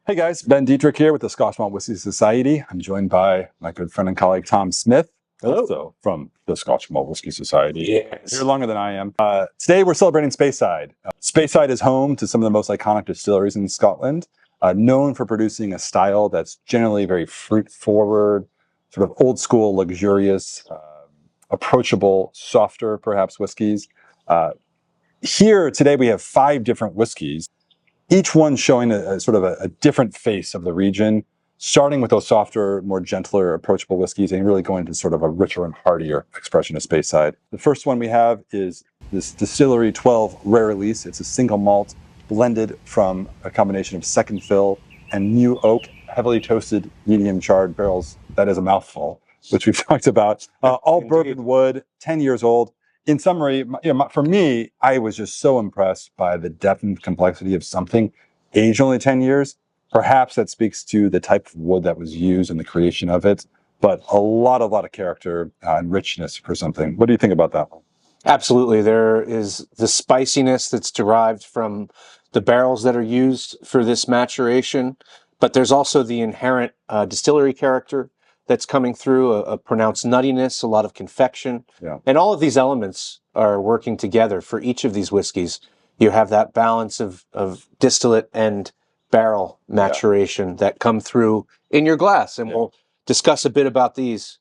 Hey guys, Ben Diedrich here with the Scotch Malt Whisky Society. I'm joined by my good friend and colleague Tom Smith, Hello. also from the Scotch Malt Whisky Society. Yes. Here longer than I am. Today we're celebrating Speyside. Speyside is home to some of the most iconic distilleries in Scotland, known for producing a style that's generally very fruit-forward, sort of old-school, luxurious, approachable, softer, perhaps, whiskeys. Here today we have 5 different whiskeys, each one showing a sort of a different face of the region, starting with those softer, more gentler, approachable whiskeys, and really going into sort of a richer and heartier expression of Speyside. The first one we have is this Distillery 12 Rare Release. It's a single malt blended from a combination of second fill and new oak, heavily toasted, medium charred barrels. That is a mouthful, which we've talked about. All bourbon wood, 10 years old. In summary, for me, I was just so impressed by the depth and complexity of something aged only 10 years. Perhaps that speaks to the type of wood that was used in the creation of it, but a lot of character and richness for something. What do you think about that one? Absolutely. There is the spiciness that's derived from the barrels that are used for this maturation, but there's also the inherent distillery character that's coming through, a pronounced nuttiness, a lot of confection. Yeah. And all of these elements are working together for each of these whiskeys. You have that balance of distillate and barrel maturation that come through in your glass. And we'll discuss a bit about these,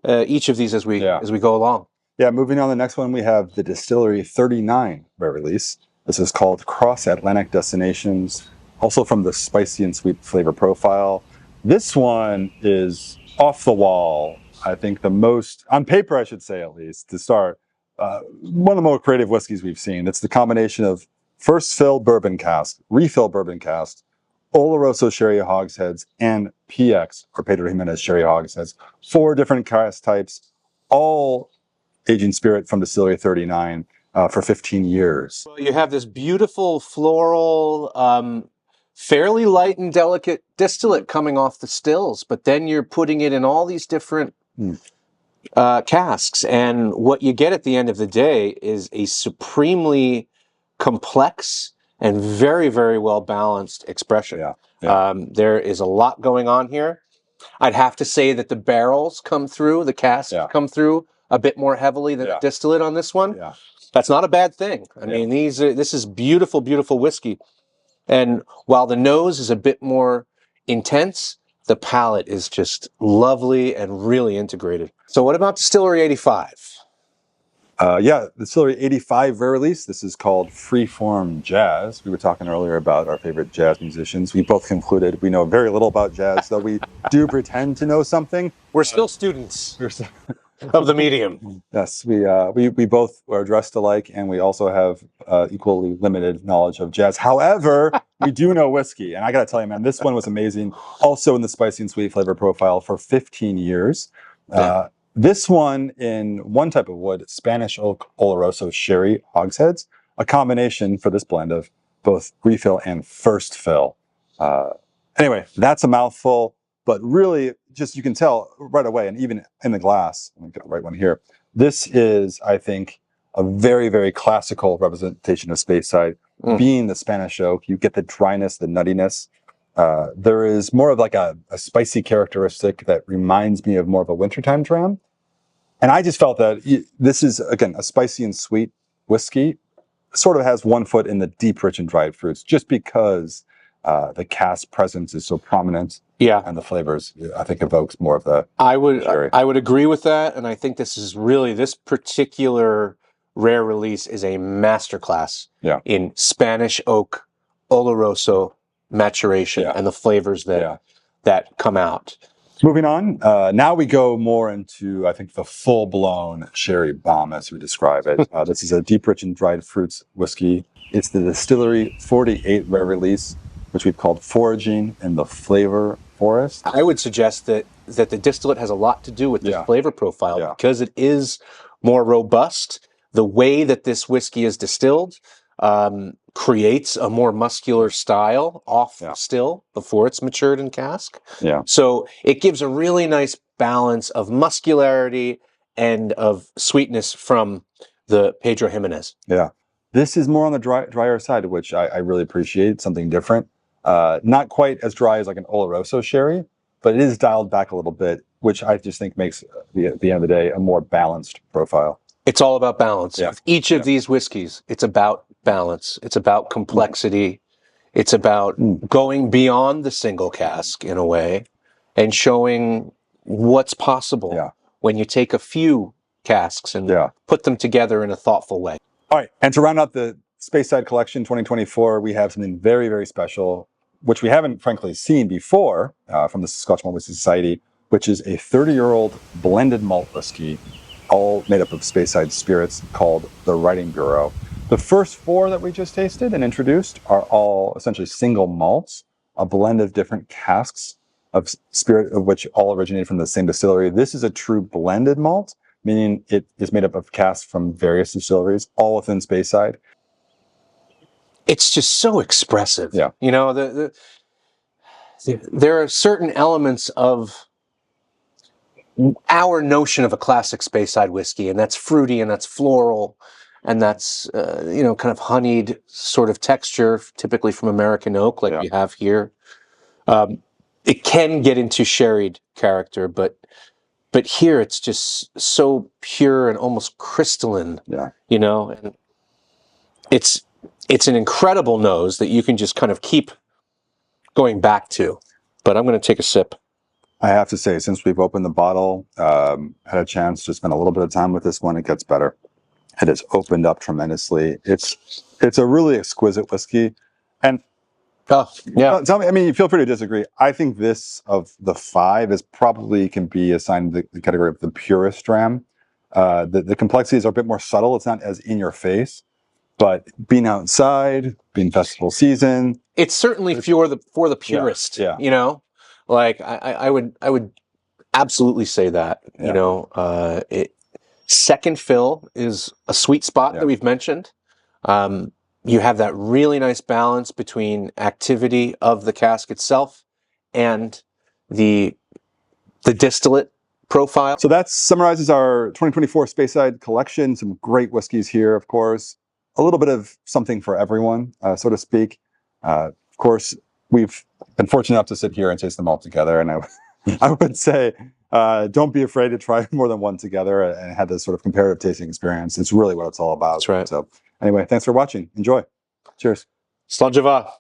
each of these as we go along. Yeah, moving on, the next one we have the Distillery 39 Rare Release. This is called Cross Atlantic Destinations, also from the spicy and sweet flavor profile. This one is off the wall. I think the most, on paper I should say at least, to start, one of the more creative whiskeys we've seen. It's the combination of first fill bourbon cask, refill bourbon cask, Oloroso sherry hogsheads, and PX, or Pedro Jimenez sherry hogsheads. 4 different cask types, all aging spirit from Distillery 39 for 15 years. Well, you have this beautiful floral, fairly light and delicate distillate coming off the stills, but then you're putting it in all these different casks. And what you get at the end of the day is a supremely complex and very, very well balanced expression. There is a lot going on here. I'd have to say that the barrels come through, the casks come through a bit more heavily than the distillate on this one. That's not a bad thing. I mean, this is beautiful, beautiful whiskey. And while the nose is a bit more intense, the palate is just lovely and really integrated. So what about Distillery 85? Distillery 85 Rare Release. This is called Freeform Jazz. We were talking earlier about our favorite jazz musicians. We both concluded we know very little about jazz, though we do pretend to know something. We're still students of the medium. Yes, we both are dressed alike, and we also have equally limited knowledge of jazz. However, we do know whiskey, and I got to tell you, man, this one was amazing. Also in the spicy and sweet flavor profile for 15 years. This one in one type of wood, Spanish oak Oloroso sherry hogsheads, a combination for this blend of both refill and first fill. Anyway, that's a mouthful, but really just you can tell right away, and even in the glass, let me get the right one here. This is, I think, a very, very classical representation of Speyside. Being the Spanish oak, you get the dryness, the nuttiness. There is more of like a spicy characteristic that reminds me of more of a wintertime dram. And I just felt that this is, again, a spicy and sweet whiskey. Sort of has one foot in the deep, rich, and dried fruits, just because the cask presence is so prominent. And the flavors, I think, evokes more of the sherry. I would agree with that. And I think this particular rare release is a masterclass in Spanish oak Oloroso maturation and the flavors that come out. Moving on, now we go more into, I think, the full-blown sherry bomb, as we describe it. This is a deep, rich, and dried fruits whiskey. It's the Distillery 48 Rare Release, which we've called Foraging in the Flavor Forest. I would suggest that the distillate has a lot to do with the flavor profile because it is more robust. The way that this whiskey is distilled creates a more muscular style off still before it's matured in cask. So it gives a really nice balance of muscularity and of sweetness from the Pedro Jimenez. This is more on the drier side, which I really appreciate, something different. Not quite as dry as like an Oloroso sherry, but it is dialed back a little bit, which I just think makes, at the end of the day, a more balanced profile. It's all about balance. Yeah. With each of these whiskeys, it's about balance. It's about complexity. It's about going beyond the single cask in a way and showing what's possible when you take a few casks and put them together in a thoughtful way. All right. And to round out the Speyside Collection 2024, we have something very, very special, which we haven't, frankly, seen before from the Scotch Malt Whisky Society, which is a 30-year-old blended malt whiskey, all made up of Speyside spirits, called the Writing Bureau. The first 4 that we just tasted and introduced are all essentially single malts, a blend of different casks of spirit, of which all originated from the same distillery. This is a true blended malt, meaning it is made up of casks from various distilleries, all within Speyside. It's just so expressive. Yeah. You know, there are certain elements of our notion of a classic Speyside whiskey, and that's fruity and that's floral and that's, you know, kind of honeyed sort of texture, typically from American oak like we have here. It can get into sherried character, but here it's just so pure and almost crystalline, you know, and it's an incredible nose that you can just kind of keep going back to. But I'm going to take a sip. I have to say, since we've opened the bottle, had a chance to spend a little bit of time with this one, it gets better. It has opened up tremendously. It's a really exquisite whiskey. And tell me, I mean, feel free to disagree. I think this, of the 5, is probably can be assigned the category of the purest dram. The complexities are a bit more subtle. It's not as in your face, but being outside, being festival season, it's certainly for the purist. You know, like I would absolutely say that. You know, second fill is a sweet spot that we've mentioned. You have that really nice balance between activity of the cask itself and the distillate profile. So that summarizes our 2024 Speyside collection. Some great whiskeys here, of course. A little bit of something for everyone, so to speak. Of course, we've been fortunate enough to sit here and taste them all together. And I would say, don't be afraid to try more than one together and have this sort of comparative tasting experience. It's really what it's all about. That's right. So anyway, thanks for watching. Enjoy. Cheers. Slán Java.